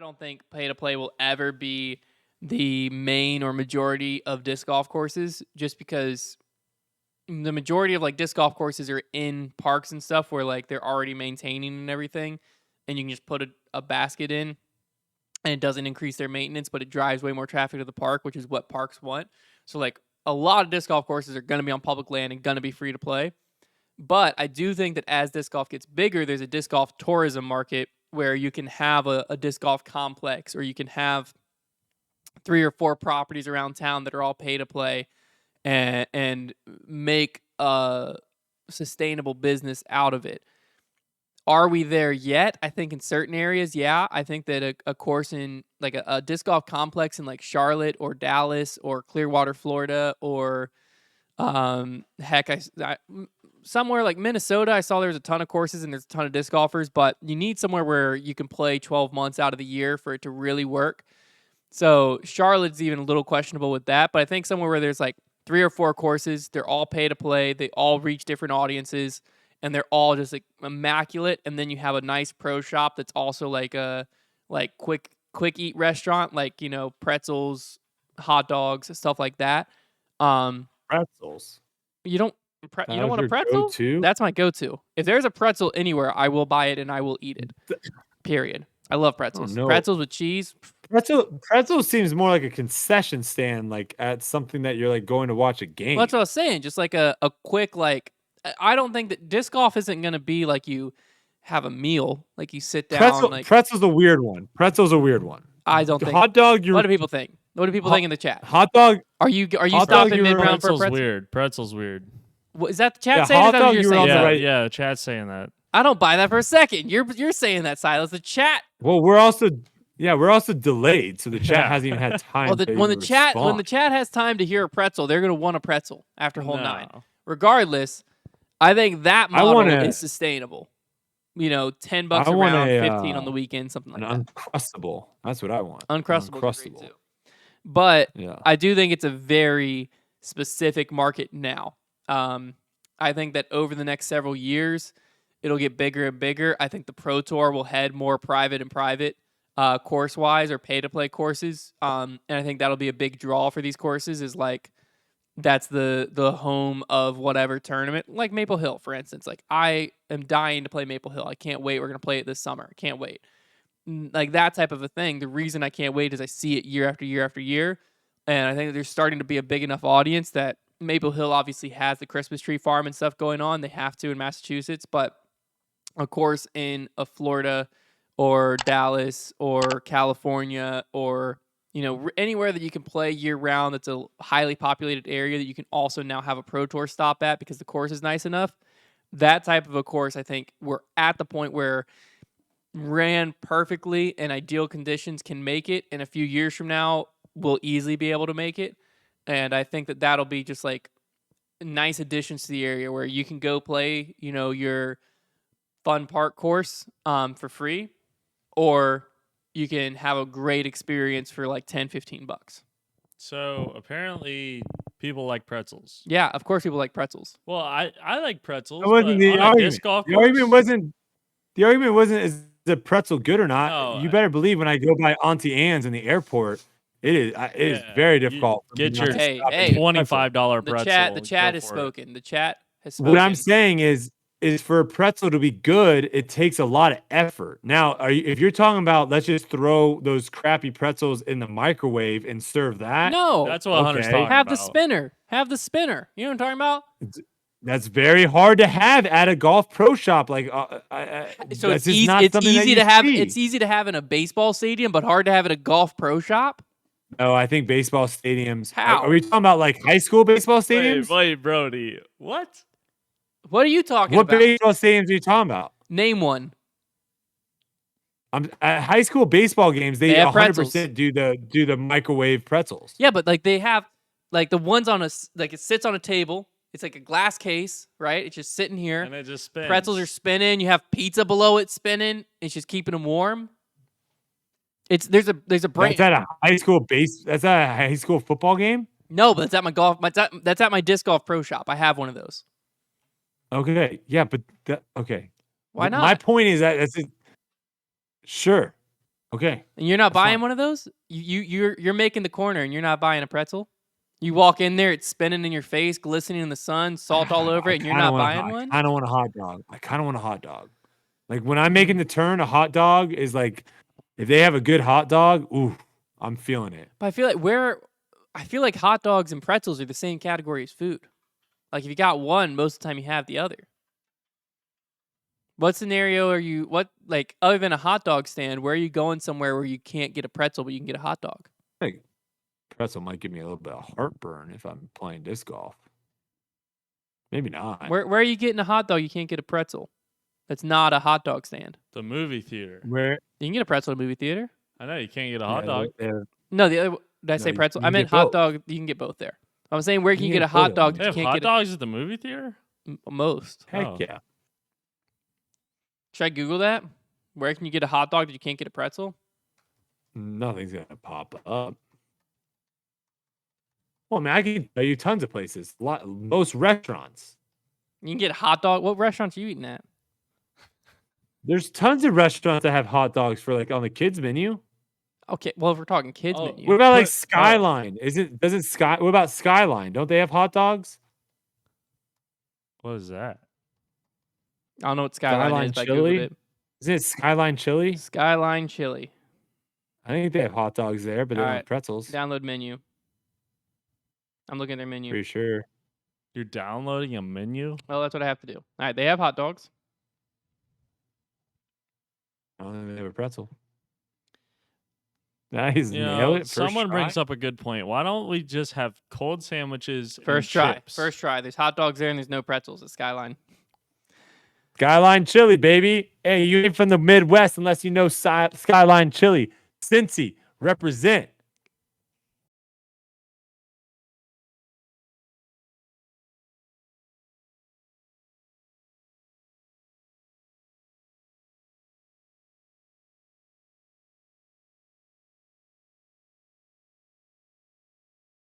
I don't think pay to play will ever be the main or majority of disc golf courses, just because the majority of like disc golf courses are in parks and stuff where like they're already maintaining and everything, and you can just put a basket in, and it doesn't increase their maintenance, but it drives way more traffic to the park, which is what parks want. So like a lot of disc golf courses are going to be on public land and going to be free to play. But I do think that as disc golf gets bigger, there's a disc golf tourism market where you can have a disc golf complex, or you can have 3 or 4 properties around town that are all pay to play, and make a sustainable business out of it. Are we there yet? I think in certain areas, yeah. I think that a course in like a disc golf complex in like Charlotte or Dallas or Clearwater, Florida, or heck, somewhere like Minnesota, I saw there was a ton of courses and there's a ton of disc golfers, but you need somewhere where you can play 12 months out of the year for it to really work. So Charlotte's even a little questionable with that, but I think somewhere where there's like 3 or 4 courses, they're all pay to play, they all reach different audiences, and they're all just like immaculate. And then you have a nice pro shop that's also like a quick eat restaurant, like pretzels, hot dogs, stuff like that. Pretzels. You don't want a pretzel? Go-to? That's my go-to. If there's a pretzel anywhere, I will buy it and I will eat it. Period. I love pretzels. no. Pretzels with cheese. Pretzel seems more like a concession stand, like at something that you're like going to watch a game. Well, that's what I was saying. Just like a quick like. I don't think that disc golf isn't going to be like you have a meal, like you sit down. Pretzel's a weird one. Pretzel's a weird one. I don't think. Hot dog. What do people think? What do people think in the chat? Hot dog. Are you stopping mid round for a pretzel? Weird. Pretzel's weird. Is that the chat saying? Hot That dog, you're you were saying? on the right. Yeah, chat's saying that. I don't buy that for a second. You're saying that, Silas. The chat. Well, we're also delayed, so the chat hasn't even had time. Well, when the chat has time to hear a pretzel, they're gonna want a pretzel after hole 9. Regardless, I think that model is sustainable. $10 a round, 15 on the weekend, something like that. Uncrustable. That's what I want. Uncrustable. Great too. But I do think it's a very specific market now. I think that over the next several years, it'll get bigger and bigger. I think the Pro Tour will head more private course-wise, or pay-to-play courses. And I think that'll be a big draw for these courses, is like that's the home of whatever tournament. Like Maple Hill, for instance. Like, I am dying to play Maple Hill. I can't wait. We're going to play it this summer. I can't wait. Like that type of a thing. The reason I can't wait is I see it year after year after year. And I think that there's starting to be a big enough audience that Maple Hill obviously has the Christmas tree farm and stuff going on. They have to in Massachusetts. But of course, in a Florida or Dallas or California, or anywhere that you can play year round, that's a highly populated area that you can also now have a Pro Tour stop at because the course is nice enough. That type of a course, I think we're at the point where ran perfectly in ideal conditions can make it. In a few years from now, we'll easily be able to make it. And I think that that'll be just like nice additions to the area where you can go play, your fun park course for free, or you can have a great experience for like $10-15. So apparently people like pretzels. Yeah, of course people like pretzels. Well, I like pretzels. That wasn't the argument. The argument wasn't is the pretzel good or not. No, you better believe when I go by Auntie Anne's in the airport, it is very difficult. Get your $25 pretzel. The chat has spoken. The chat has spoken. What I'm saying is for a pretzel to be good, it takes a lot of effort. Now, if you're talking about let's just throw those crappy pretzels in the microwave and serve that. No, that's what Hunter's talking about. Have the spinner. You know what I'm talking about? That's very hard to have at a golf pro shop. Like, so it's easy to have. It's easy to have in a baseball stadium, but hard to have at a golf pro shop. No, I think baseball stadiums. How? Are we talking about like high school baseball stadiums? Wait, Brody. What? What are you talking about? What baseball stadiums are you talking about? Name one. At high school baseball games, they 100% do the microwave pretzels. Yeah, but like they have like the ones on it sits on a table. It's like a glass case, right? It's just sitting here. And it just spins. Pretzels are spinning. You have pizza below it spinning. It's just keeping them warm. There's a brand. That's at a high school football game? No, but that's at my disc golf pro shop. I have one of those. Okay. Yeah, but okay. Why not? My point is that sure. Okay. And you're not That's buying fine. one of those? You're making the corner and you're not buying a pretzel? You walk in there, it's spinning in your face, glistening in the sun, salt all over it, and you're not buying one? I kind of want a hot dog. I kind of want a hot dog. Like when I'm making the turn, a hot dog is like, if they have a good hot dog, ooh, I'm feeling it. But I feel like hot dogs and pretzels are the same category as food. Like if you got one, most of the time you have the other. What scenario like other than a hot dog stand, where are you going somewhere where you can't get a pretzel but you can get a hot dog? Like pretzel might give me a little bit of heartburn if I'm playing disc golf. Maybe not. Where are you getting a hot dog? You can't get a pretzel. That's not a hot dog stand. The movie theater. Where You can get a pretzel at a movie theater. I know you can't get a hot dog. No, the other. Did I say you pretzel? I can meant get hot both. dog. You can get both there. I'm saying where can you You get can a get both hot of dog them. They that have you hot can't get dogs at the movie theater? most? Heck Oh. yeah. Should I Google that? Where can you get a hot dog that you can't get a pretzel? Nothing's gonna pop up. Well, man, I can tell you tons of places. Most restaurants. You can get a hot dog. What restaurants are you eating at? There's tons of restaurants that have hot dogs for like on the kids menu. Okay, well if we're talking kids Oh, menu, What about like But- Skyline? Doesn't Sky? What about Skyline? Don't they have hot dogs? What is that? I don't know what Skyline Skyline is, but I Chili? googled it. Isn't it Skyline Chili? Skyline Chili. I think they have hot dogs there, but they don't Alright, have pretzels. Download menu. I'm looking at their menu. Pretty sure. You're downloading a menu? Well, that's what I have to do. All right, they have hot dogs. I don't think they have a pretzel. Nice, You nail know, it. First someone brings try. up a good point. Why don't we just have cold sandwiches and First try. chips? First try. There's hot dogs there and there's no pretzels at Skyline. Skyline Chili, baby. Hey, you ain't from the Midwest unless you know Skyline Chili. Cincy, represent.